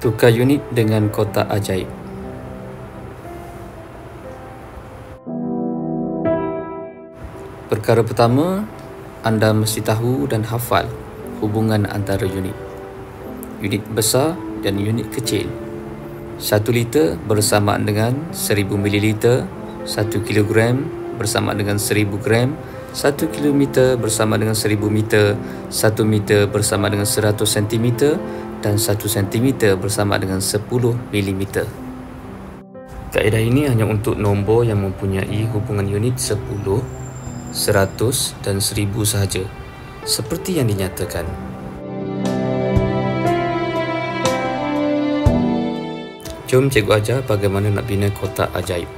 Tukar unit dengan kotak ajaib. Perkara pertama, anda mesti tahu dan hafal hubungan antara unit. Unit besar dan unit kecil. 1 liter bersamaan dengan 1000 ml, 1 kilogram bersamaan dengan 1000 gram, 1 kilometer bersama dengan 1000 meter, 1 meter bersama dengan 100 cm dan 1 cm bersama dengan 10 mm. Kaedah ini hanya untuk nombor yang mempunyai hubungan unit 10, 100 dan 1000 sahaja, seperti yang dinyatakan. Jom cikgu ajar bagaimana nak bina kotak ajaib.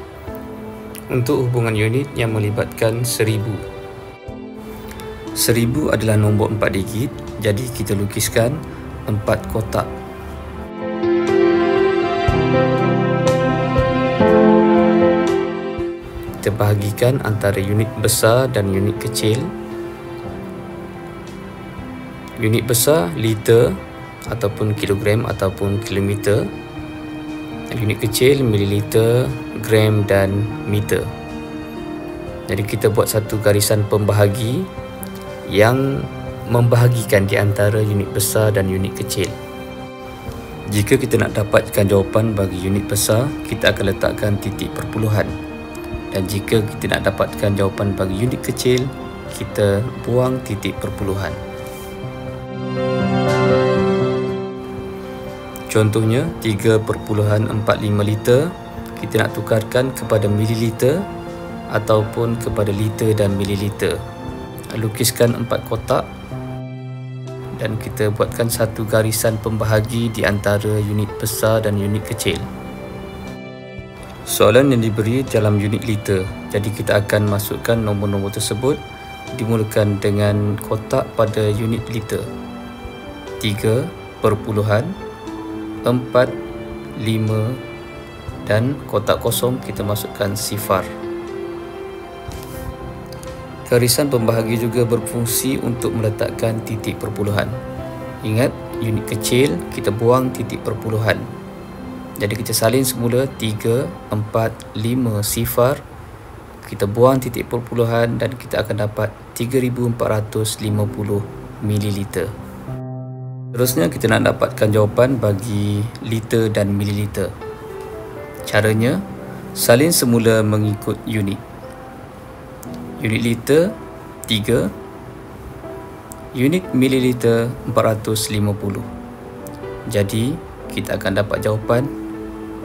Untuk hubungan unit yang melibatkan 1000. 1000 adalah nombor 4 digit, jadi kita lukiskan 4 kotak. Kita bahagikan antara unit besar dan unit kecil. Unit besar liter ataupun kilogram ataupun kilometer. Unit kecil mililiter, gram dan meter. Jadi kita buat satu garisan pembahagi yang membahagikan di antara unit besar dan unit kecil. Jika kita nak dapatkan jawapan bagi unit besar, kita akan letakkan titik perpuluhan. Dan jika kita nak dapatkan jawapan bagi unit kecil, kita buang titik perpuluhan. Contohnya 3.45 liter kita nak tukarkan kepada mililiter ataupun kepada liter dan mililiter. Lukiskan 4 kotak dan kita buatkan satu garisan pembahagi di antara unit besar dan unit kecil. Soalan yang diberi dalam unit liter, jadi kita akan masukkan nombor-nombor tersebut dimulakan dengan kotak pada unit liter. 3.45 dan kotak kosong kita masukkan sifar. Garisan pembahagi juga berfungsi untuk meletakkan titik perpuluhan. Ingat, unit kecil kita buang titik perpuluhan. Jadi kita salin semula 3, 4, 5 sifar. Kita buang titik perpuluhan dan kita akan dapat 3450 ml. Terusnya kita nak dapatkan jawapan bagi liter dan mililiter. Caranya, salin semula mengikut unit. Unit liter 3, unit mililiter 450. Jadi kita akan dapat jawapan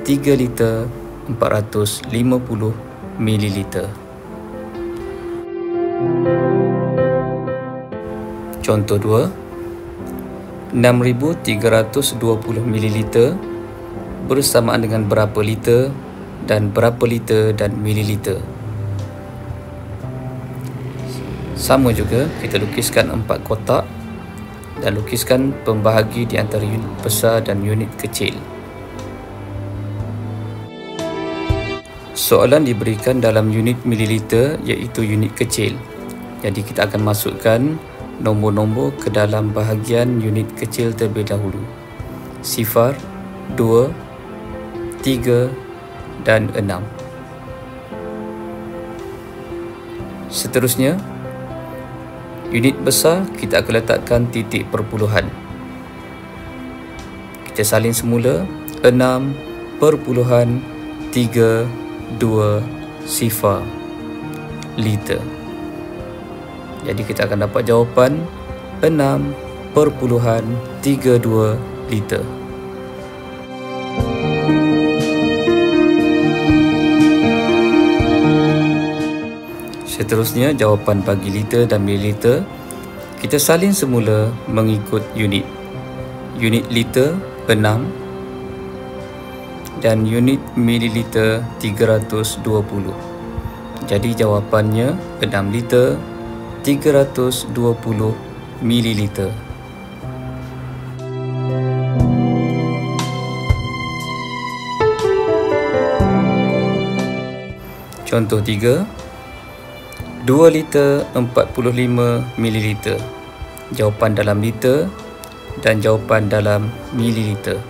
3 liter 450 mililiter. Contoh 2, 6320 mililiter bersamaan dengan berapa liter dan berapa liter dan mililiter. Sama juga, kita lukiskan 4 kotak dan lukiskan pembahagi di antara unit besar dan unit kecil. Soalan diberikan dalam unit mililiter iaitu unit kecil. Jadi kita akan masukkan nombor-nombor ke dalam bahagian unit kecil terlebih dahulu. Sifar, 2, 3 dan 6. Seterusnya, unit besar kita akan letakkan titik perpuluhan. Kita salin semula 6.32 sifar liter. Jadi kita akan dapat jawapan 6.32 liter. Seterusnya, jawapan bagi liter dan mililiter kita salin semula mengikut unit. Unit liter 6 dan unit mililiter 320. Jadi jawapannya 6 liter 320 mililiter. Contoh 3, 2 liter 45 mililiter. Jawapan dalam liter dan jawapan dalam mililiter.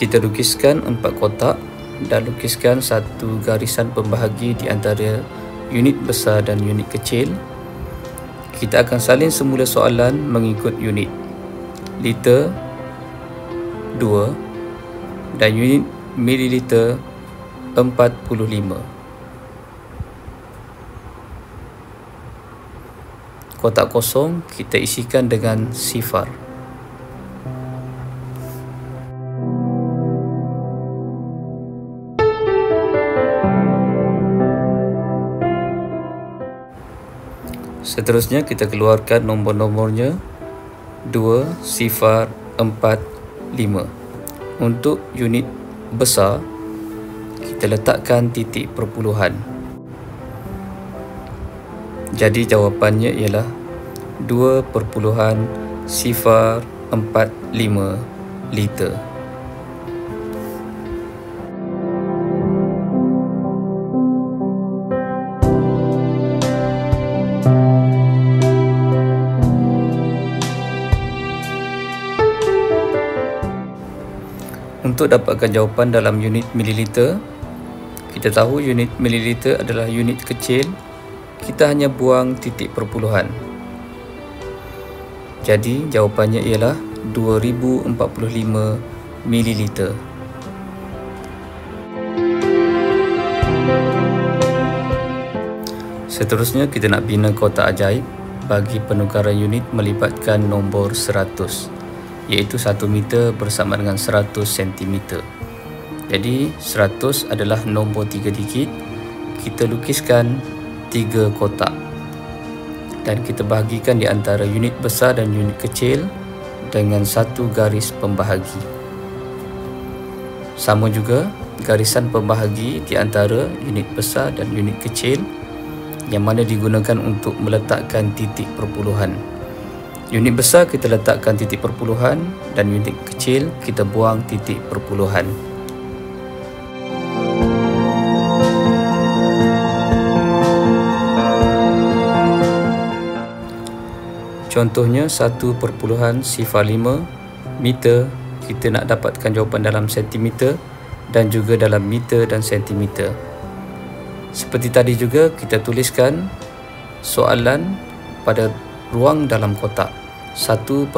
Kita lukiskan 4 kotak dan lukiskan satu garisan pembahagi di antara unit besar dan unit kecil. Kita akan salin semula soalan mengikut unit. Liter 2 dan unit mililiter 45. Kotak kosong kita isikan dengan sifar. Seterusnya kita keluarkan nombor-nombornya 2, sifar, 4, 5. Untuk unit besar, kita letakkan titik perpuluhan. Jadi jawapannya ialah 2.045 liter. Untuk dapatkan jawapan dalam unit mililiter, kita tahu unit mililiter adalah unit kecil, kita hanya buang titik perpuluhan. Jadi jawapannya ialah 2045 mililiter. Seterusnya kita nak bina kotak ajaib bagi penukaran unit melibatkan nombor 100, iaitu 1 meter bersama dengan 100 cm. Jadi 100 adalah nombor 3 digit. Kita lukiskan 3 kotak dan kita bahagikan di antara unit besar dan unit kecil dengan satu garis pembahagi. Sama juga garisan pembahagi di antara unit besar dan unit kecil yang mana digunakan untuk meletakkan titik perpuluhan. Unit besar kita letakkan titik perpuluhan dan unit kecil kita buang titik perpuluhan. Contohnya 1.05 meter, kita nak dapatkan jawapan dalam sentimeter dan juga dalam meter dan sentimeter. Seperti tadi juga kita tuliskan soalan pada ruang dalam kotak 1.05.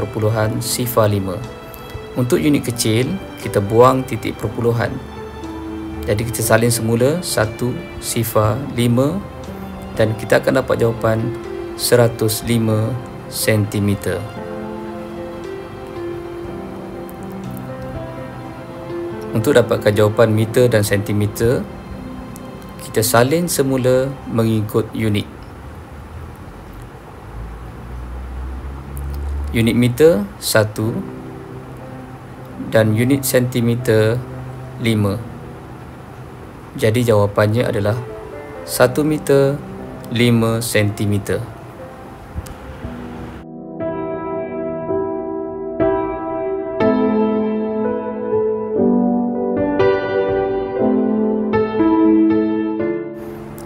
Untuk unit kecil kita buang titik perpuluhan. Jadi kita salin semula 1.05 dan kita akan dapat jawapan 105 cm. Untuk dapatkan jawapan meter dan sentimeter, kita salin semula mengikut unit. Unit meter 1 dan unit sentimeter 5. Jadi jawapannya adalah 1 meter 5 cm.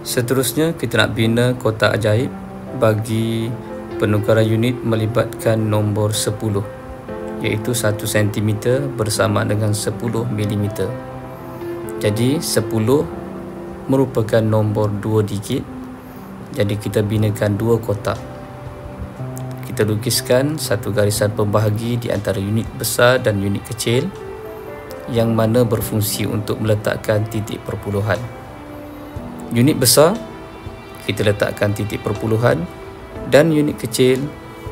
Seterusnya kita nak bina kotak ajaib bagi penukaran unit melibatkan nombor 10, iaitu 1 cm bersama dengan 10 mm. Jadi 10 merupakan nombor 2 digit. Jadi kita binakan 2 kotak. Kita lukiskan satu garisan pembahagi di antara unit besar dan unit kecil yang mana berfungsi untuk meletakkan titik perpuluhan. Unit besar kita letakkan titik perpuluhan dan unit kecil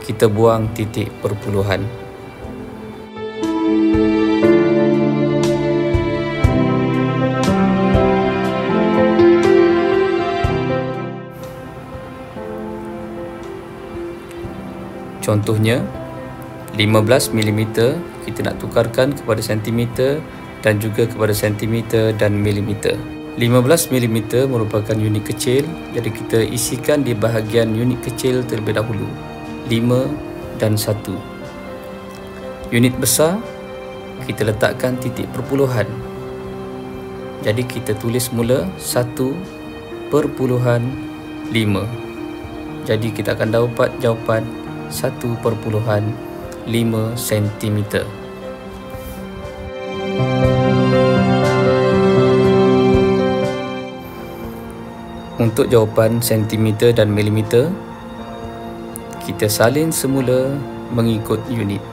kita buang titik perpuluhan. Contohnya 15 mm kita nak tukarkan kepada sentimeter dan juga kepada sentimeter dan milimeter. 15 mm merupakan unit kecil, jadi kita isikan di bahagian unit kecil terlebih dahulu, 5 dan 1. Unit besar kita letakkan titik perpuluhan. Jadi kita tulis mula 1.5. Jadi kita akan dapat jawapan 1.5 cm. Untuk jawapan sentimeter dan milimeter, kita salin semula mengikut unit.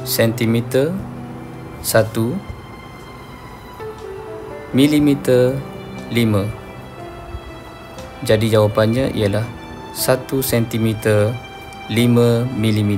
Sentimeter 1, milimeter 5. Jadi jawapannya ialah 1 cm 5 mm.